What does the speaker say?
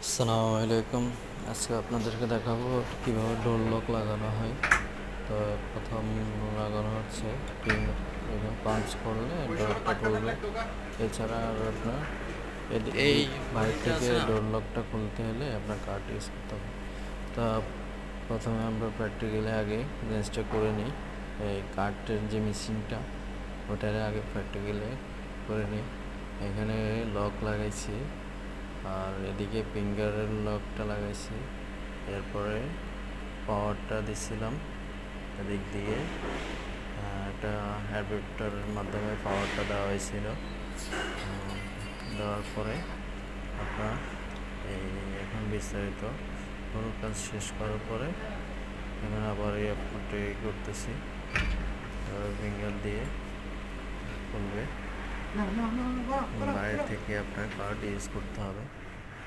আসসালামু আলাইকুম। আজকে আপনাদেরকে দেখাবো কীভাবে ডোর লক লাগানো হয়। তো প্রথম লাগানো হচ্ছে পিন, এখানে পাঞ্চ করলে ডোরটা খুলবে। এছাড়া আর আপনার এই বাইরে থেকে ডোর লকটা খুলতে হলে আপনার কার্ড ইউজ করতে হবে। তা প্রথমে আমরা প্র্যাকটিক্যালি আগে জিনিসটা করে নিই। এই কার্ডের যে মেশিনটা ওটার আগে প্র্যাকটিক্যালি করে নিই। এখানে লক লাগাইছি আর এদিকে ফিঙ্গারের লকটা লাগাইছি। এরপরে পাওয়ারটা দিছিলাম এদিক দিয়ে, একটা অ্যাডাপ্টারের মাধ্যমে পাওয়ারটা দেওয়া হয়েছিল। দেওয়ার পরে আপনার এই এখন বিস্তারিত কোনো কাজ শেষ করার পরে এখানে আবার এই আপলোডটা করতেছি। ফিঙ্গার দিয়ে খুলবে। বাইরে থেকে আপনার কার্ড ইউজ করতে হবে।